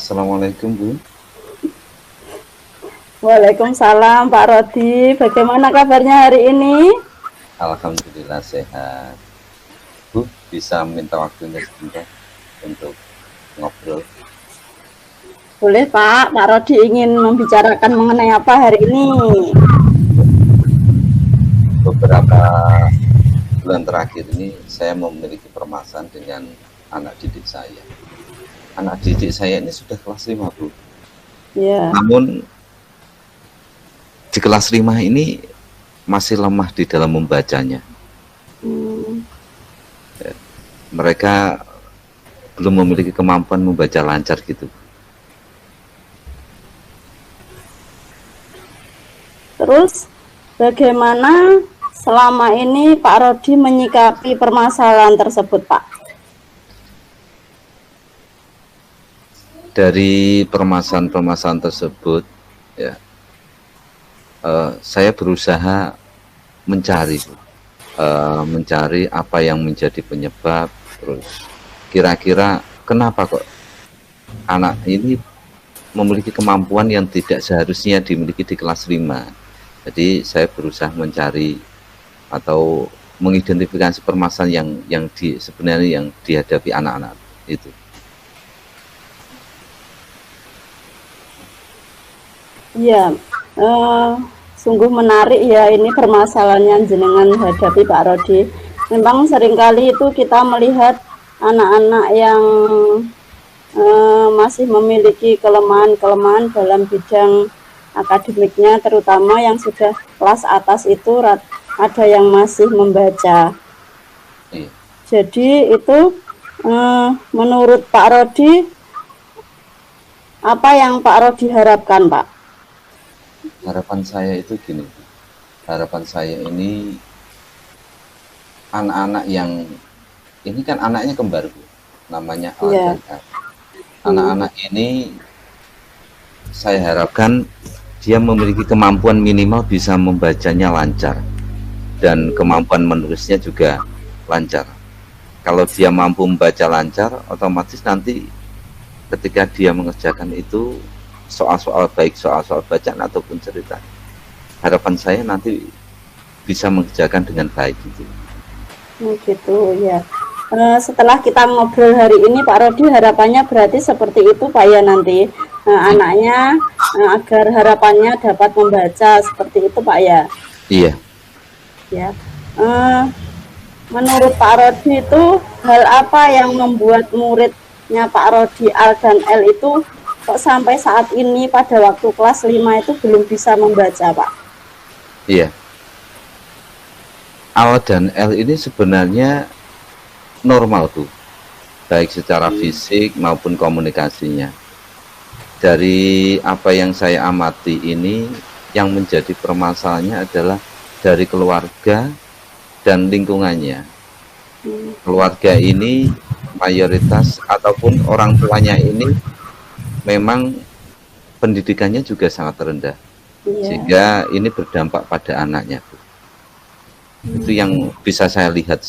Assalamualaikum Bu. Waalaikumsalam Pak Rodi. Bagaimana kabarnya hari ini? Alhamdulillah sehat. Bu, bisa minta waktunya sebentar untuk ngobrol? Boleh Pak, Pak Rodi ingin membicarakan mengenai apa hari ini? Beberapa bulan terakhir ini saya memiliki permasalahan dengan anak didik saya. Anak didik saya ini sudah kelas 5 Bu. Ya. Namun di kelas 5 ini masih lemah di dalam membacanya. Mereka belum memiliki kemampuan membaca lancar gitu. Terus bagaimana selama ini Pak Rodi menyikapi permasalahan tersebut Pak? Dari permasalahan-permasalahan tersebut, ya, saya berusaha mencari apa yang menjadi penyebab, terus kira-kira kenapa kok anak ini memiliki kemampuan yang tidak seharusnya dimiliki di kelas 5. Jadi saya berusaha mencari atau mengidentifikasi permasalahan yang sebenarnya yang dihadapi anak-anak itu. Iya, sungguh menarik ya ini permasalahan yang jenengan hadapi Pak Rodi. Memang seringkali itu kita melihat anak-anak yang masih memiliki kelemahan-kelemahan dalam bidang akademiknya, terutama yang sudah kelas atas itu ada yang masih membaca. Jadi itu menurut Pak Rodi, apa yang Pak Rodi harapkan Pak? Harapan saya itu gini, harapan saya ini anak-anak yang ini kan anaknya kembar Bu, namanya A dan A. Anak-anak ini saya harapkan dia memiliki kemampuan minimal bisa membacanya lancar dan kemampuan menulisnya juga lancar. Kalau dia mampu membaca lancar, otomatis nanti ketika dia mengerjakan itu soal-soal baik soal-soal bacaan ataupun cerita, harapan saya nanti bisa mengerjakan dengan baik gitu. Gitu ya. Setelah kita ngobrol hari ini Pak Rodi, harapannya berarti seperti itu Pak ya nanti anaknya agar harapannya dapat membaca seperti itu Pak ya. Iya. Ya. Menurut Pak Rodi itu hal apa yang membuat muridnya Pak Rodi Al dan L itu kok sampai saat ini pada waktu kelas 5 itu belum bisa membaca Pak? Iya. Al dan L ini sebenarnya normal tuh, baik secara fisik maupun komunikasinya. Dari apa yang saya amati ini, yang menjadi permasalahannya adalah dari keluarga dan lingkungannya. Keluarga ini mayoritas ataupun orang tuanya ini memang pendidikannya juga sangat rendah, sehingga ini berdampak pada anaknya. Itu yang bisa saya lihat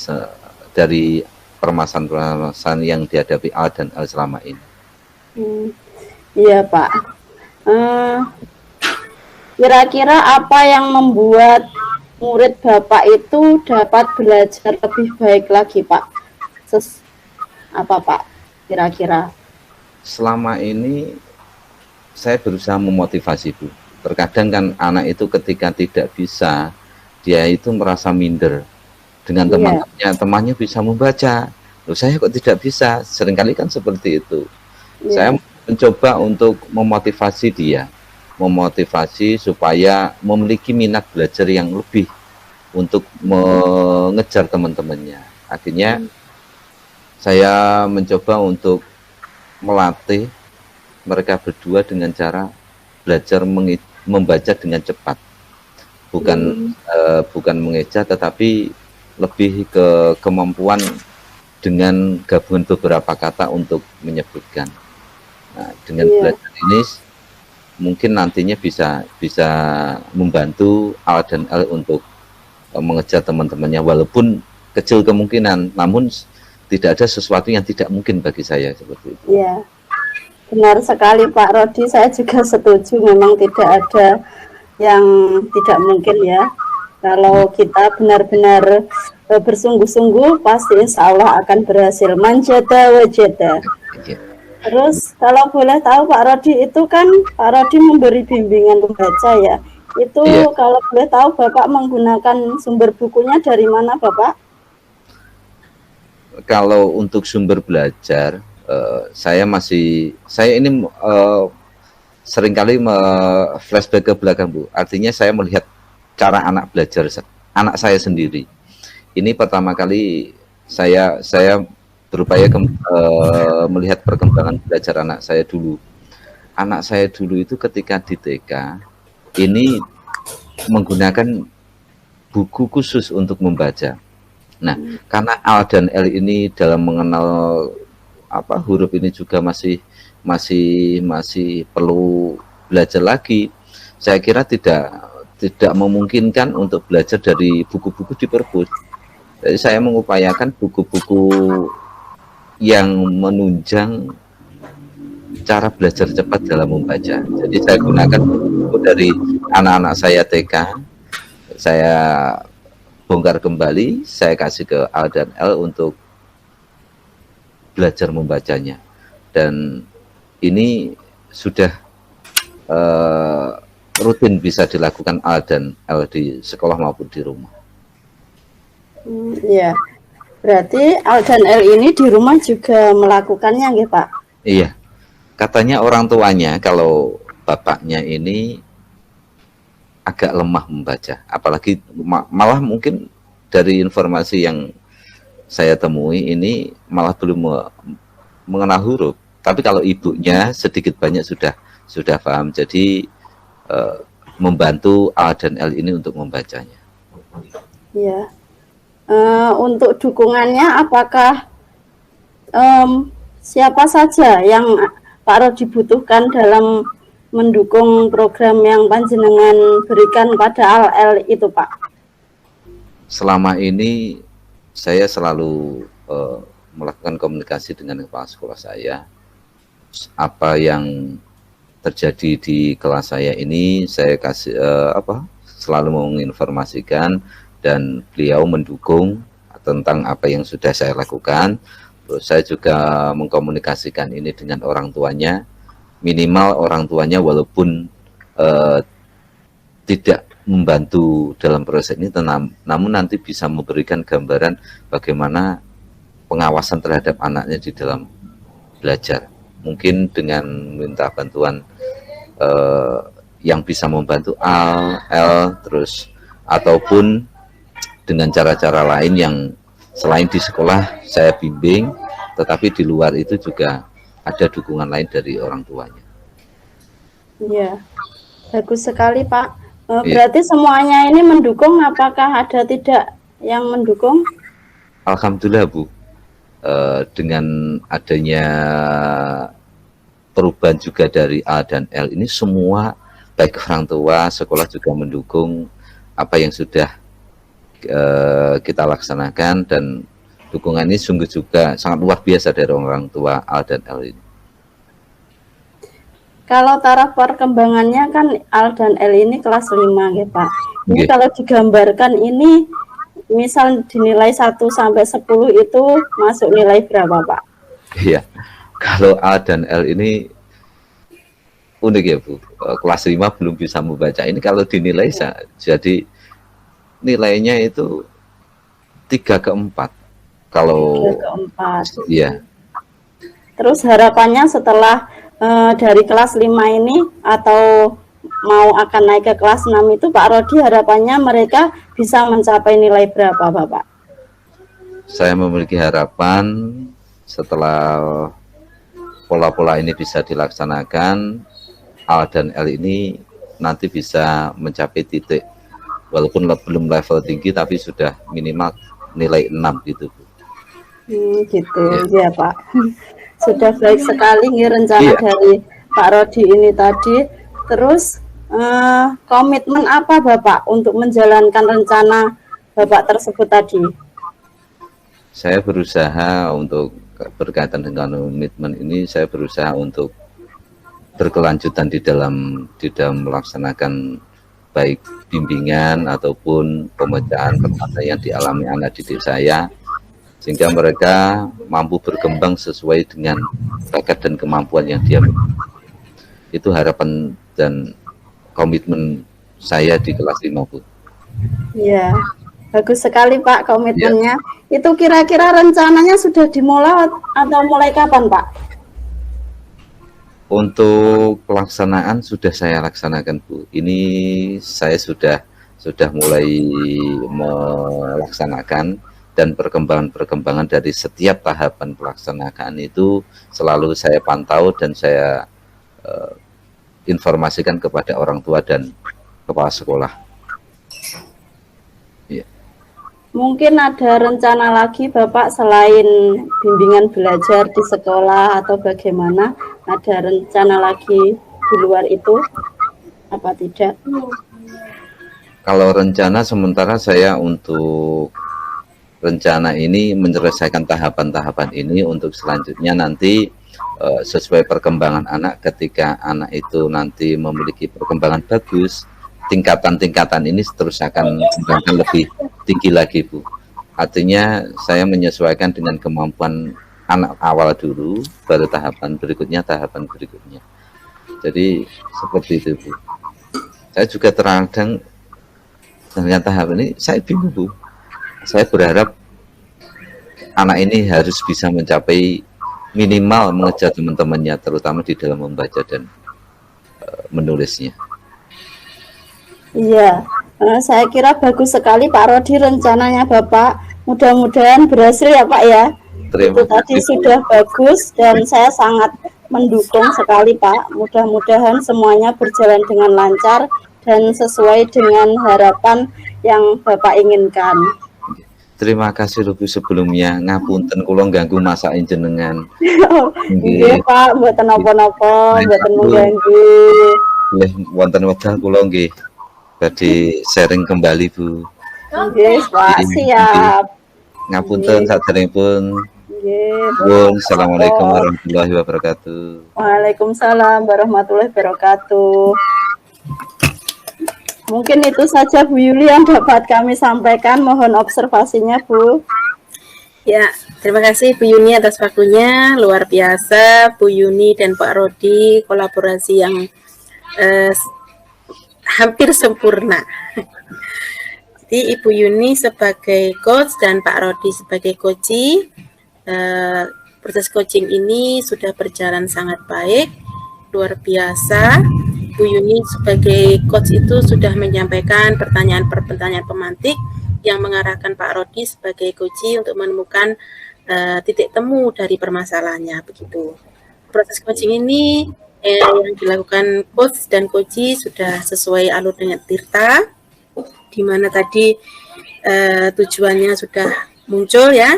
dari permasalahan-permasalahan yang dihadapi Al dan L selama ini. Iya Pak. Kira-kira apa yang membuat murid Bapak itu dapat belajar lebih baik lagi Pak? Apa Pak kira-kira? Selama ini saya berusaha memotivasi Bu. Terkadang kan anak itu ketika tidak bisa, dia itu merasa minder dengan temannya bisa membaca. Loh, saya kok tidak bisa? Seringkali kan seperti itu. Saya mencoba untuk memotivasi dia, memotivasi supaya memiliki minat belajar yang lebih untuk mengejar teman-temannya. Akhirnya saya mencoba untuk melatih mereka berdua dengan cara belajar membaca dengan cepat. Bukan mengeja, tetapi lebih ke kemampuan dengan gabungan beberapa kata untuk menyebutkan. Nah, dengan belajar ini mungkin nantinya bisa membantu Al dan L untuk mengejar teman-temannya, walaupun kecil kemungkinan, namun tidak ada sesuatu yang tidak mungkin bagi saya seperti itu. Iya, benar sekali Pak Rodi, saya juga setuju. Memang tidak ada yang tidak mungkin ya. Kalau kita benar-benar bersungguh-sungguh, pasti insya Allah akan berhasil. Manjada wajada. Ya. Terus kalau boleh tahu Pak Rodi, itu kan Pak Rodi memberi bimbingan membaca ya. Itu Iya. kalau boleh tahu Bapak menggunakan sumber bukunya dari mana Bapak? Kalau untuk sumber belajar, saya ini seringkali flashback ke belakang, Bu. Artinya saya melihat cara anak belajar anak saya sendiri. Ini pertama kali saya berupaya melihat perkembangan belajar anak saya dulu. Anak saya dulu itu ketika di TK ini menggunakan buku khusus untuk membaca. Nah, karena A dan L ini dalam mengenal huruf ini juga masih perlu belajar lagi. Saya kira tidak memungkinkan untuk belajar dari buku-buku di perpus. Jadi saya mengupayakan buku-buku yang menunjang cara belajar cepat dalam membaca. Jadi saya gunakan buku dari anak-anak saya TK. Saya bongkar kembali, saya kasih ke A dan L untuk belajar membacanya. Dan ini sudah rutin bisa dilakukan A dan L di sekolah maupun di rumah. Ya, berarti Al dan L ini di rumah juga melakukannya, nggih Pak? Iya, katanya orang tuanya kalau bapaknya ini agak lemah membaca, apalagi malah mungkin dari informasi yang saya temui ini malah belum mengenal huruf. Tapi kalau ibunya sedikit banyak sudah paham, jadi membantu A dan L ini untuk membacanya. Ya. Untuk dukungannya, apakah siapa saja yang Pak Rodi butuhkan dalam mendukung program yang panjenengan berikan pada Al itu, Pak? Selama ini saya selalu melakukan komunikasi dengan kepala sekolah saya. Apa yang terjadi di kelas saya ini saya kasih selalu menginformasikan, dan beliau mendukung tentang apa yang sudah saya lakukan. Terus saya juga mengkomunikasikan ini dengan orang tuanya, minimal orang tuanya walaupun tidak membantu dalam proses ini, namun nanti bisa memberikan gambaran bagaimana pengawasan terhadap anaknya di dalam belajar. Mungkin dengan minta bantuan yang bisa membantu L, terus ataupun dengan cara-cara lain yang selain di sekolah saya bimbing, tetapi di luar itu juga ada dukungan lain dari orang tuanya. Iya, bagus sekali Pak. Berarti semuanya ini mendukung, apakah ada tidak yang mendukung? Alhamdulillah Bu, dengan adanya perubahan juga dari A dan L ini, semua baik orang tua, sekolah juga mendukung apa yang sudah kita laksanakan, dan dukungan ini sungguh juga sangat luar biasa dari orang tua A dan L ini. Kalau taraf perkembangannya kan Al dan L ini kelas 5 ya Pak. Ini kalau digambarkan ini, misal dinilai 1 sampai 10 itu masuk nilai berapa Pak? Iya, kalau A dan L ini unik ya Bu, kelas 5 belum bisa membaca. Ini kalau dinilai jadi nilainya itu 3 ke 4. Kalau 3 ke 4. Iya. Terus harapannya setelah dari kelas 5 ini atau mau akan naik ke kelas 6 itu Pak Rodi, harapannya mereka bisa mencapai nilai berapa Bapak? Saya memiliki harapan setelah pola-pola ini bisa dilaksanakan, A dan L ini nanti bisa mencapai titik, walaupun belum level tinggi tapi sudah minimal nilai 6 gitu Bu. Gitu ya Pak. Sudah baik sekali nih rencana dari Pak Rodi ini tadi. Terus komitmen apa Bapak untuk menjalankan rencana Bapak tersebut tadi? Saya berusaha untuk berkaitan dengan komitmen ini, saya berusaha untuk berkelanjutan di dalam melaksanakan baik bimbingan ataupun pemecaan perkara yang dialami anak didik saya, sehingga mereka mampu berkembang sesuai dengan bakat dan kemampuan yang dia miliki. Itu harapan dan komitmen saya di kelas 5, Bu. Iya, bagus sekali Pak komitmennya. Itu kira-kira rencananya sudah dimulai atau mulai kapan Pak? Untuk pelaksanaan sudah saya laksanakan, Bu. Ini saya sudah mulai melaksanakan, dan perkembangan dari setiap tahapan pelaksanaan itu selalu saya pantau dan saya informasikan kepada orang tua dan kepala sekolah. Ya. Mungkin ada rencana lagi Bapak selain bimbingan belajar di sekolah atau bagaimana? Ada rencana lagi di luar itu? Apa tidak? Kalau rencana sementara saya untuk rencana ini menyelesaikan tahapan-tahapan ini, untuk selanjutnya nanti sesuai perkembangan anak, ketika anak itu nanti memiliki perkembangan bagus, tingkatan-tingkatan ini terus akan lebih tinggi lagi, Bu. Artinya saya menyesuaikan dengan kemampuan anak awal dulu, baru tahapan berikutnya. Jadi seperti itu, Bu. Saya juga terkadang dengan tahap ini saya bingung, Bu. Saya berharap anak ini harus bisa mencapai minimal mengejar teman-temannya, terutama di dalam membaca dan menulisnya. Iya, saya kira bagus sekali Pak Rodi rencananya Bapak. Mudah-mudahan berhasil ya Pak ya. Itu tadi sudah bagus dan saya sangat mendukung sekali Pak. Mudah-mudahan semuanya berjalan dengan lancar dan sesuai dengan harapan yang Bapak inginkan. Terima kasih Bu sebelumnya, ngapunten kula ganggu masak jenengan. Nggih Pak, mboten napa-napa, mboten mengganggu. Nggih, wonten wekdal kula nggih badhe sharing kembali, Bu. Nggih, Pak, siap. Ngapunten saderengipun. Nggih. Assalamualaikum warahmatullahi wabarakatuh. Waalaikumsalam warahmatullahi wabarakatuh. Mungkin itu saja Bu Yuli yang dapat kami sampaikan. Mohon observasinya, Bu. Ya, terima kasih Bu Yuni atas waktunya. Luar biasa Bu Yuni dan Pak Rodi, kolaborasi yang hampir sempurna. Jadi Ibu Yuni sebagai coach dan Pak Rodi sebagai coachee, proses coaching ini sudah berjalan sangat baik, luar biasa. Bu Yuni sebagai coach itu sudah menyampaikan pertanyaan pemantik yang mengarahkan Pak Rodi sebagai coachee untuk menemukan titik temu dari permasalahannya, begitu. Proses coaching ini yang dilakukan coach dan coachee sudah sesuai alur dengan Tirta, di mana tadi tujuannya sudah muncul ya.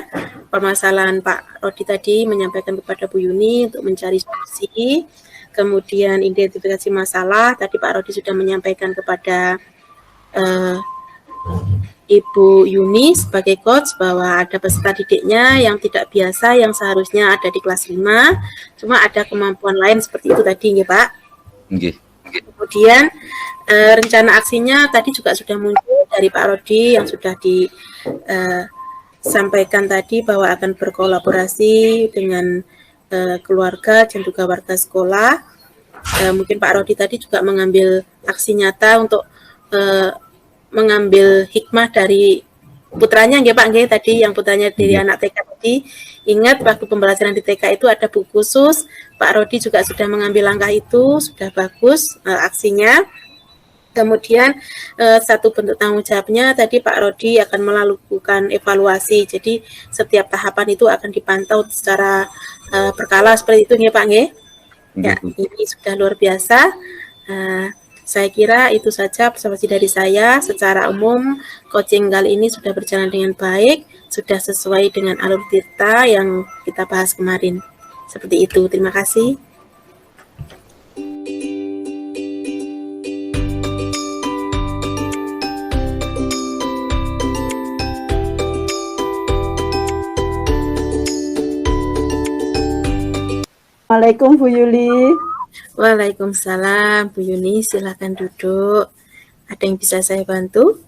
Permasalahan Pak Rodi tadi menyampaikan kepada Bu Yuni untuk mencari solusi, kemudian identifikasi masalah. Tadi Pak Rodi sudah menyampaikan kepada Ibu Yuni sebagai coach bahwa ada peserta didiknya yang tidak biasa, yang seharusnya ada di kelas 5, cuma ada kemampuan lain seperti itu tadi, nggih Pak? Nggih. Kemudian rencana aksinya tadi juga sudah muncul dari Pak Rodi yang sudah disampaikan tadi bahwa akan berkolaborasi dengan keluarga dan juga warga sekolah. Mungkin Pak Rodi tadi juga mengambil aksi nyata untuk mengambil hikmah dari putranya, nggih Pak, nggih tadi yang putranya dari anak TK tadi. Ingat waktu pembelajaran di TK itu ada buku khusus. Pak Rodi juga sudah mengambil langkah itu, sudah bagus aksinya. Kemudian satu bentuk tanggung jawabnya tadi Pak Rodi akan melakukan evaluasi. Jadi setiap tahapan itu akan dipantau secara berkala seperti itu, nggih Pak, nggih. Ya, ini sudah luar biasa. Saya kira itu saja observasi dari saya. Secara umum, coaching kali ini sudah berjalan dengan baik, sudah sesuai dengan alur Tirta yang kita bahas kemarin. Seperti itu, terima kasih. Assalamualaikum Bu Yuli. Waalaikumsalam, Bu Yuni, silakan duduk. Ada yang bisa saya bantu?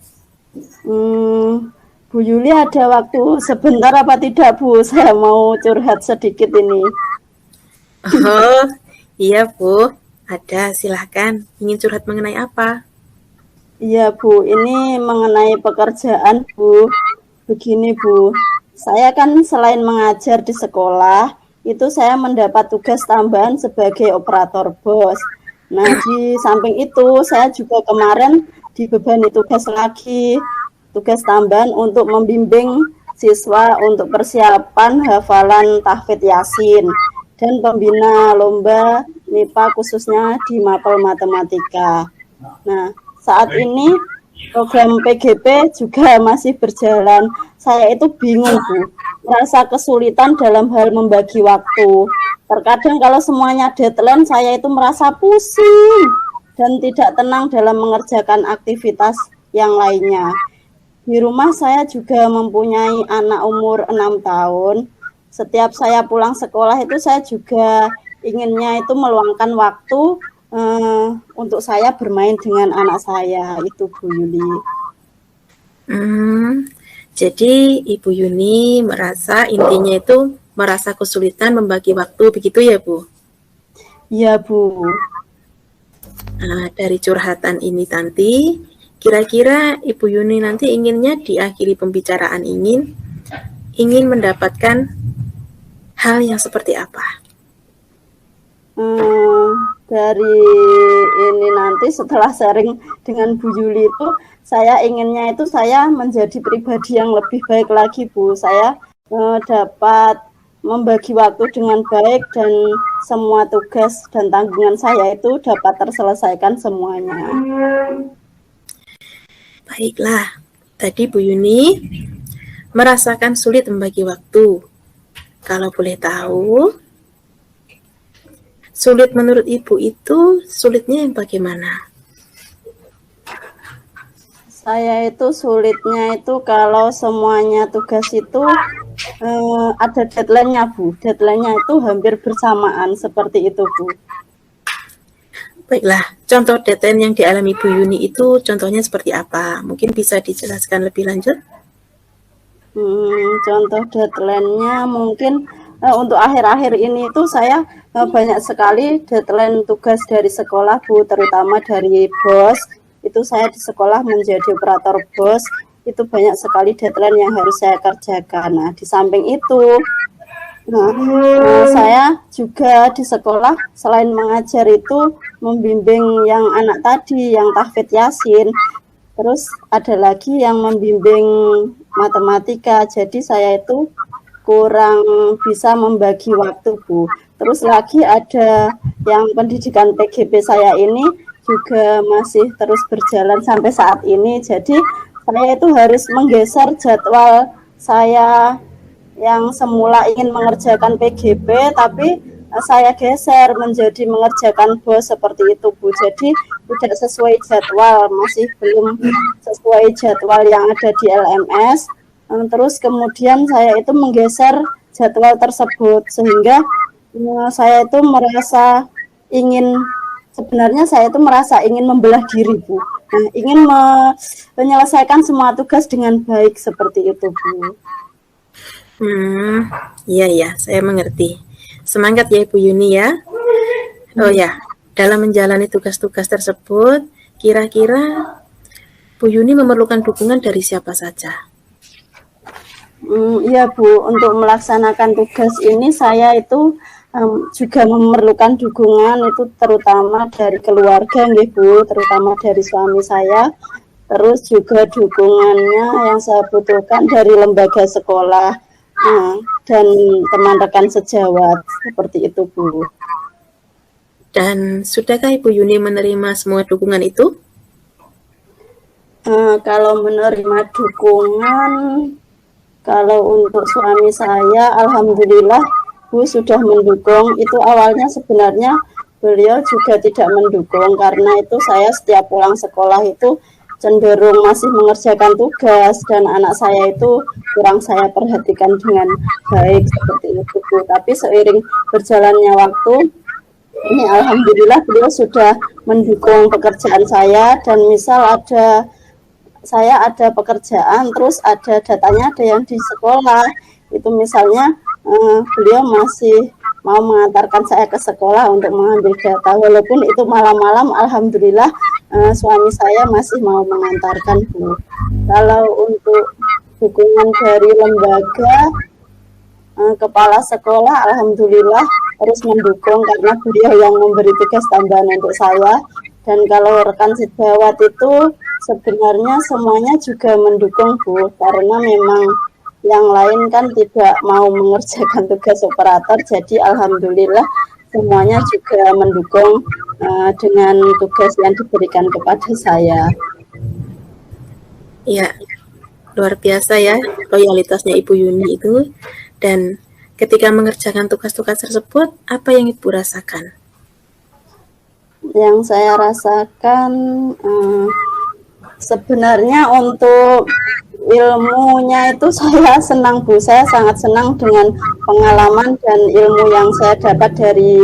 Bu Yuli ada waktu sebentar apa tidak, Bu? Saya mau curhat sedikit ini. Oh, iya Bu, ada, silahkan. Ingin curhat mengenai apa? Iya, Bu, ini mengenai pekerjaan, Bu. Begini, Bu, saya kan selain mengajar di sekolah, itu saya mendapat tugas tambahan sebagai operator BOS. Nah, di samping itu, saya juga kemarin dibebani tugas lagi, tugas tambahan untuk membimbing siswa untuk persiapan hafalan tahfidz Yasin dan pembina lomba MIPA khususnya di Mapel Matematika. Nah, saat ini program PGP juga masih berjalan. Saya itu bingung, Bu, merasa kesulitan dalam hal membagi waktu. Terkadang kalau semuanya deadline, saya itu merasa pusing dan tidak tenang dalam mengerjakan aktivitas yang lainnya. Di rumah saya juga mempunyai anak umur 6 tahun. Setiap saya pulang sekolah itu saya juga inginnya itu meluangkan waktu untuk saya bermain dengan anak saya, itu Bu Yuli. Jadi Ibu Yuni merasa intinya itu merasa kesulitan membagi waktu, begitu ya Bu? Iya Bu. Nah, dari curhatan ini nanti, kira-kira Ibu Yuni nanti inginnya di akhiri pembicaraan ingin mendapatkan hal yang seperti apa? Dari ini nanti setelah sharing dengan Bu Yuli itu, saya inginnya itu saya menjadi pribadi yang lebih baik lagi, Bu. Saya dapat membagi waktu dengan baik dan semua tugas dan tanggungan saya itu dapat terselesaikan semuanya. Baiklah, tadi Bu Yuni merasakan sulit membagi waktu. Kalau boleh tahu, sulit menurut Ibu itu sulitnya yang bagaimana? Saya itu sulitnya itu kalau semuanya tugas itu ada deadline-nya, Bu. Deadline-nya itu hampir bersamaan, seperti itu, Bu. Baiklah, contoh deadline yang dialami Bu Yuni itu contohnya seperti apa? Mungkin bisa dijelaskan lebih lanjut? Contoh deadline-nya mungkin untuk akhir-akhir ini itu saya banyak sekali deadline tugas dari sekolah, Bu, terutama dari BOS. Itu saya di sekolah menjadi operator BOS, itu banyak sekali deadline yang harus saya kerjakan. Nah, di samping itu, saya juga di sekolah selain mengajar itu membimbing yang anak tadi, yang tahfidz Yasin. Terus ada lagi yang membimbing matematika. Jadi saya itu kurang bisa membagi waktu, Bu. Terus lagi ada yang pendidikan PGP saya ini juga masih terus berjalan sampai saat ini. Jadi saya itu harus menggeser jadwal saya yang semula ingin mengerjakan PGP, tapi saya geser menjadi mengerjakan BOS seperti itu, Bu. Jadi tidak sesuai jadwal, masih belum sesuai jadwal yang ada di LMS. Terus kemudian saya itu menggeser jadwal tersebut sehingga saya itu merasa sebenarnya merasa ingin membelah diri, Bu. Nah, ingin menyelesaikan semua tugas dengan baik seperti itu, Bu. Iya, saya mengerti. Semangat ya Ibu Yuni ya. Oh ya, dalam menjalani tugas-tugas tersebut, kira-kira Bu Yuni memerlukan dukungan dari siapa saja? Iya Bu, untuk melaksanakan tugas ini saya itu juga memerlukan dukungan itu terutama dari keluarga, nggih Bu, terutama dari suami saya. Terus juga dukungannya yang saya butuhkan dari lembaga sekolah dan teman rekan sejawat, seperti itu Bu. Dan sudahkah Ibu Yuni menerima semua dukungan itu? Kalau menerima dukungan, kalau untuk suami saya, alhamdulillah Bu sudah mendukung. Itu awalnya sebenarnya beliau juga tidak mendukung karena itu saya setiap pulang sekolah itu cenderung masih mengerjakan tugas dan anak saya itu kurang saya perhatikan dengan baik seperti itu, Bu. Tapi seiring berjalannya waktu, ini alhamdulillah beliau sudah mendukung pekerjaan saya, dan misal saya ada pekerjaan terus ada datanya ada yang di sekolah, itu misalnya beliau masih mau mengantarkan saya ke sekolah untuk mengambil data, walaupun itu malam-malam, alhamdulillah suami saya masih mau mengantarkan, Bu. Kalau untuk dukungan dari lembaga, kepala sekolah alhamdulillah terus mendukung karena beliau yang memberi tugas tambahan untuk saya. Dan kalau rekan sejawat itu sebenarnya semuanya juga mendukung, Bu, karena memang yang lain kan tidak mau mengerjakan tugas operator, jadi alhamdulillah semuanya juga mendukung dengan tugas yang diberikan kepada saya. Ya, luar biasa ya loyalitasnya Ibu Yuni itu. Dan ketika mengerjakan tugas-tugas tersebut, apa yang Ibu rasakan? Yang saya rasakan sebenarnya untuk ilmunya itu saya senang, Bu. Saya sangat senang dengan pengalaman dan ilmu yang saya dapat dari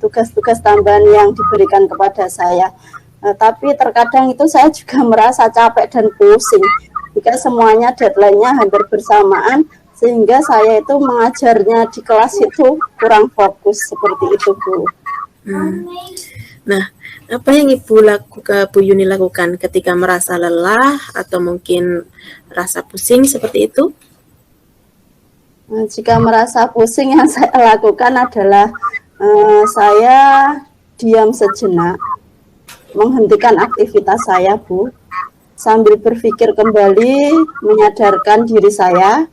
tugas-tugas tambahan yang diberikan kepada saya. Tapi terkadang itu saya juga merasa capek dan pusing jika semuanya deadline-nya hampir bersamaan, sehingga saya itu mengajarnya di kelas itu kurang fokus, seperti itu, Bu. Nah, apa yang Bu Yuni lakukan ketika merasa lelah atau mungkin rasa pusing seperti itu? Nah, jika merasa pusing, yang saya lakukan adalah saya diam sejenak, menghentikan aktivitas saya, Bu, sambil berpikir kembali, menyadarkan diri saya,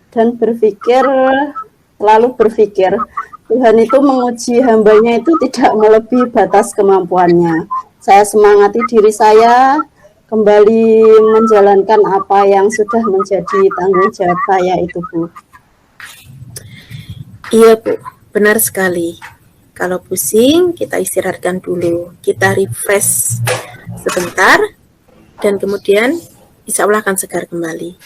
dan selalu berpikir, Tuhan itu menguji hambanya itu tidak melebihi batas kemampuannya. Saya semangati diri saya, kembali menjalankan apa yang sudah menjadi tanggung jawab saya itu, Bu. Iya, Bu, benar sekali. Kalau pusing, kita istirahatkan dulu, kita refresh sebentar, dan kemudian insya Allah akan segar kembali.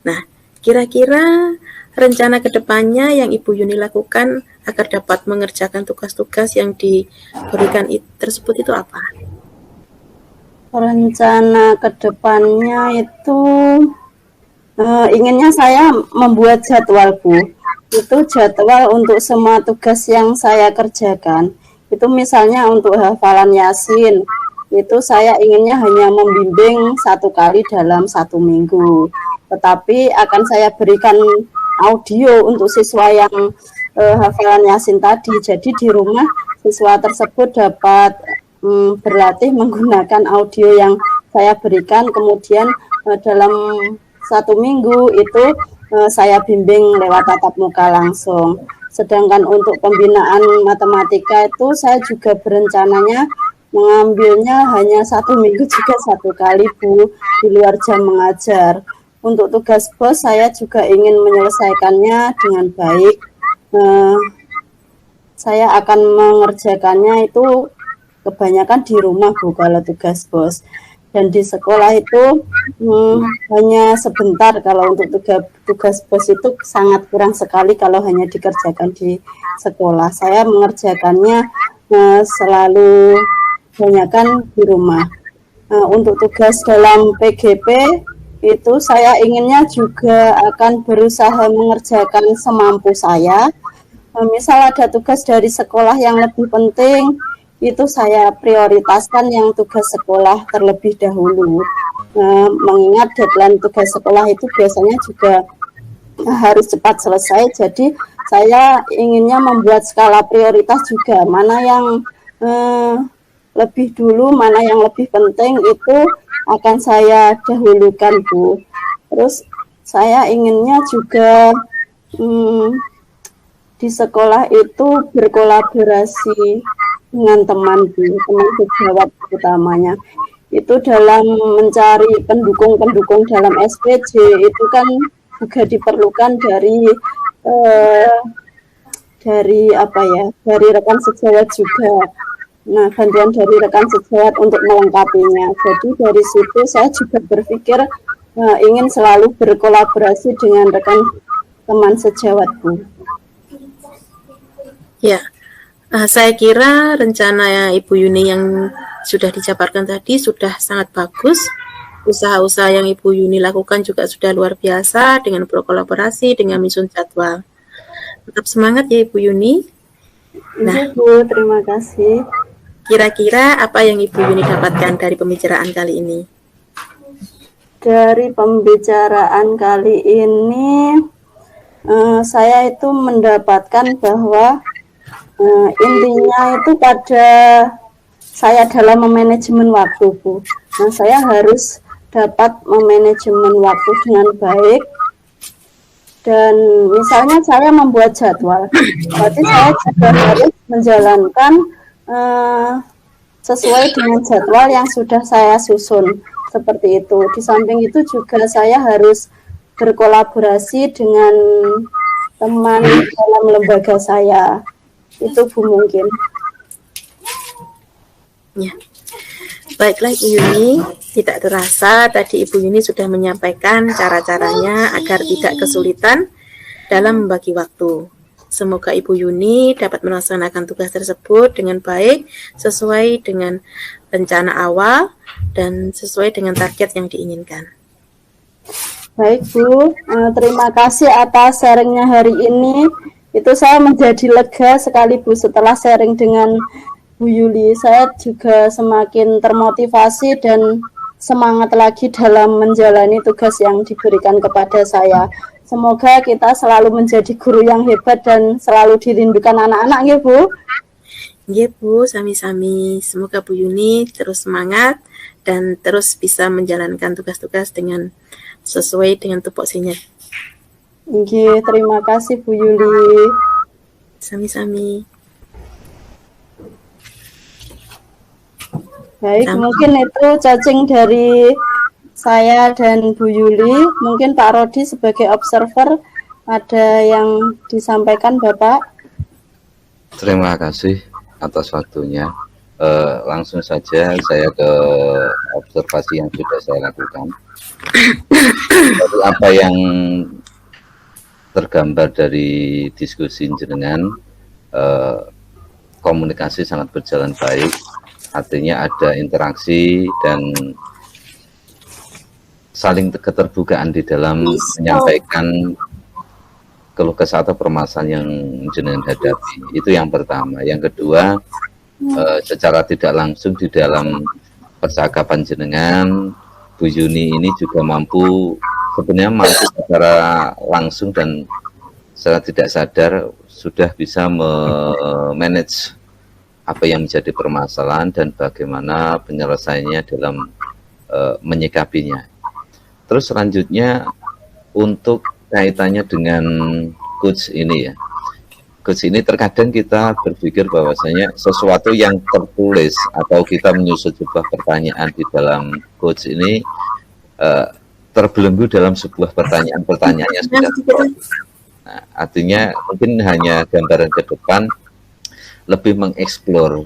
Nah, kira-kira rencana kedepannya yang Ibu Yuni lakukan agar dapat mengerjakan tugas-tugas yang diberikan tersebut itu apa? Rencana kedepannya itu inginnya saya membuat jadwal, Bu. Itu jadwal untuk semua tugas yang saya kerjakan. Itu misalnya untuk hafalan Yasin, itu saya inginnya hanya membimbing 1 kali dalam 1 minggu. Tetapi akan saya berikan audio untuk siswa yang hafalan Yasin tadi. Jadi di rumah siswa tersebut dapat berlatih menggunakan audio yang saya berikan. Kemudian dalam 1 minggu itu saya bimbing lewat tatap muka langsung. Sedangkan untuk pembinaan matematika itu saya juga berencananya mengambilnya hanya 1 minggu juga 1 kali, Bu, di luar jam mengajar. Untuk tugas BOS saya juga ingin menyelesaikannya dengan baik. Saya akan mengerjakannya itu kebanyakan di rumah, Bu, kalau tugas BOS. Dan di sekolah itu hanya sebentar. Kalau untuk tugas BOS itu sangat kurang sekali kalau hanya dikerjakan di sekolah. Saya mengerjakannya selalu kebanyakan di rumah. Untuk tugas dalam PGP itu saya inginnya juga akan berusaha mengerjakan semampu saya. Misal ada tugas dari sekolah yang lebih penting, itu saya prioritaskan yang tugas sekolah terlebih dahulu. Mengingat deadline tugas sekolah itu biasanya juga harus cepat selesai, jadi saya inginnya membuat skala prioritas juga, mana yang lebih dulu, mana yang lebih penting, itu akan saya dahulukan, Bu. Terus saya inginnya juga di sekolah itu berkolaborasi dengan teman, Bu, teman sejawat utamanya. Itu dalam mencari pendukung-pendukung dalam SPJ itu kan juga diperlukan dari dari rekan sejawat juga. Nah, bantuan dari rekan sejawat untuk melengkapinya. Jadi dari situ saya juga berpikir ingin selalu berkolaborasi dengan rekan teman sejawat, Bu. Ya, Saya kira rencana Ibu Yuni yang sudah dijabarkan tadi sudah sangat bagus. Usaha-usaha yang Ibu Yuni lakukan juga sudah luar biasa dengan berkolaborasi dengan menyusun jadwal. Tetap semangat ya Ibu Yuni. Nah, Bu, terima kasih. Kira-kira apa yang Ibu Yuni dapatkan dari pembicaraan kali ini? Dari pembicaraan kali ini, saya itu mendapatkan bahwa intinya itu pada saya dalam memanajemen waktu, Bu. Nah, saya harus dapat memanajemen waktu dengan baik. Dan misalnya saya membuat jadwal, berarti saya juga harus menjalankan sesuai dengan jadwal yang sudah saya susun, seperti itu. Di samping itu juga saya harus berkolaborasi dengan teman dalam lembaga saya. Itu Bu mungkin. Ya. Baiklah Ibu Yuni, tidak terasa tadi Ibu Yuni sudah menyampaikan cara-caranya agar tidak kesulitan dalam membagi waktu. Semoga Ibu Yuni dapat melaksanakan tugas tersebut dengan baik, sesuai dengan rencana awal, dan sesuai dengan target yang diinginkan. Baik Bu, terima kasih atas sharingnya hari ini. Itu saya menjadi lega sekali Bu setelah sharing dengan Bu Yuli. Saya juga semakin termotivasi dan semangat lagi dalam menjalani tugas yang diberikan kepada saya. Semoga kita selalu menjadi guru yang hebat dan selalu dirindukan anak-anak, ya Bu. Iya Bu, sami-sami. Semoga Bu Yuni terus semangat dan terus bisa menjalankan tugas-tugas dengan sesuai dengan tupoksinya. Oke, terima kasih Bu Yuli. Sami-sami. Baik, mungkin itu cacing dari saya dan Bu Yuli. Mungkin Pak Rodi sebagai observer ada yang disampaikan Bapak. Terima kasih atas waktunya. Langsung saja saya ke observasi yang sudah saya lakukan. Jadi apa yang tergambar dari diskusi jenengan, komunikasi sangat berjalan baik. Artinya ada interaksi dan saling keterbukaan di dalam menyampaikan keluh kesah atau permasalahan yang jenengan hadapi. Itu yang pertama. Yang kedua, secara tidak langsung di dalam percakapan jenengan, Bu Yuni ini juga sebenarnya mampu secara langsung dan secara tidak sadar sudah bisa memanage apa yang menjadi permasalahan dan bagaimana penyelesaiannya dalam menyikapinya. Terus selanjutnya untuk kaitannya dengan coach ini ya. Coach ini terkadang kita berpikir bahwasanya sesuatu yang tertulis atau kita menyusun sebuah pertanyaan di dalam coach ini terbelenggu dalam sebuah pertanyaan-pertanyaan yang sudah nah, artinya mungkin hanya gambaran ke depan lebih mengeksplor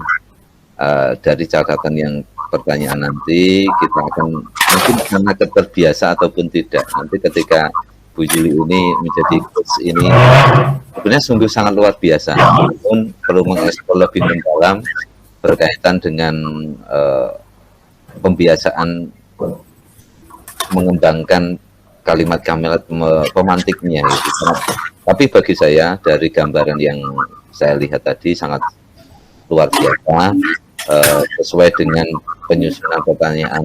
dari catatan yang pertanyaan nanti kita akan mungkin karena keterbiasa ataupun tidak nanti ketika Bu Yuli ini menjadi coach ini sebenarnya sungguh sangat luar biasa namun perlu mengeksplor lebih mendalam berkaitan dengan pembiasaan mengembangkan kalimat-kalimat pemantiknya gitu. Tapi bagi saya dari gambaran yang saya lihat tadi sangat luar biasa sesuai dengan penyusunan pertanyaan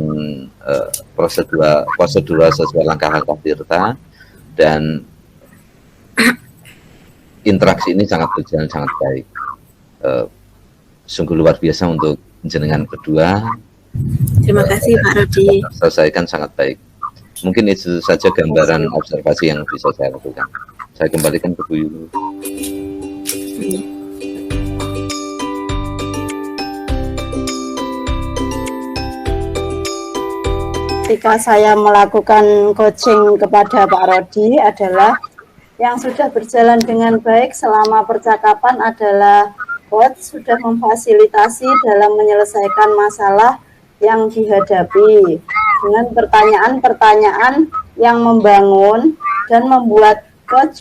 prosedur sesuai langkah-langkah Tirta dan interaksi ini sangat berjalan sangat baik. Sungguh luar biasa untuk jenengan kedua. Terima kasih Pak Rodi. Selesaikan sangat baik. Mungkin itu saja gambaran observasi yang bisa saya lakukan. Saya kembalikan ke Bu Yuli. Ketika saya melakukan coaching kepada Pak Rodi adalah yang sudah berjalan dengan baik selama percakapan adalah coach sudah memfasilitasi dalam menyelesaikan masalah yang dihadapi dengan pertanyaan-pertanyaan yang membangun dan membuat coach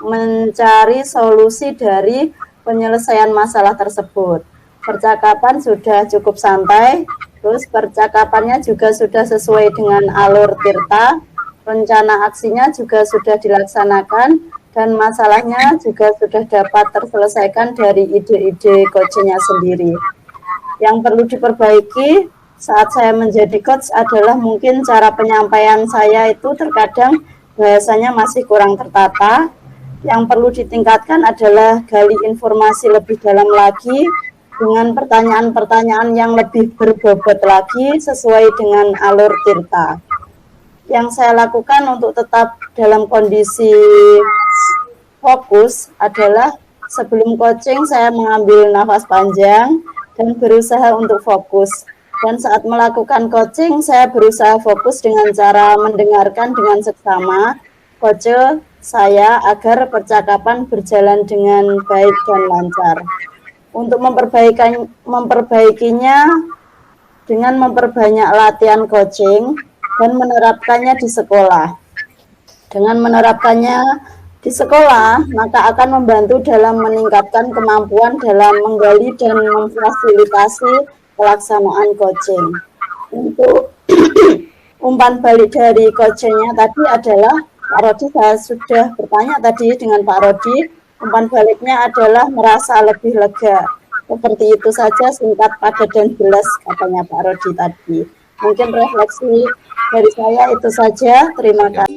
mencari solusi dari penyelesaian masalah tersebut. Percakapan sudah cukup santai, terus percakapannya juga sudah sesuai dengan alur Tirta, rencana aksinya juga sudah dilaksanakan, dan masalahnya juga sudah dapat terselesaikan dari ide-ide coachnya sendiri. Yang perlu diperbaiki saat saya menjadi coach adalah mungkin cara penyampaian saya itu terkadang bahasanya masih kurang tertata. Yang perlu ditingkatkan adalah gali informasi lebih dalam lagi dengan pertanyaan-pertanyaan yang lebih berbobot lagi sesuai dengan alur Tirta. Yang saya lakukan untuk tetap dalam kondisi fokus adalah sebelum coaching saya mengambil nafas panjang dan berusaha untuk fokus. Dan saat melakukan coaching, saya berusaha fokus dengan cara mendengarkan dengan seksama coach saya agar percakapan berjalan dengan baik dan lancar. Untuk memperbaikinya dengan memperbanyak latihan coaching dan menerapkannya di sekolah. Dengan menerapkannya di sekolah, maka akan membantu dalam meningkatkan kemampuan dalam menggali dan memfasilitasi pelaksanaan coaching. Untuk umpan balik dari coachingnya tadi adalah Pak Rodi, saya sudah bertanya tadi dengan Pak Rodi, umpan baliknya adalah merasa lebih lega. Seperti itu saja, singkat, padat, dan jelas, katanya Pak Rodi tadi. Mungkin refleksi dari saya itu saja. Terima kasih.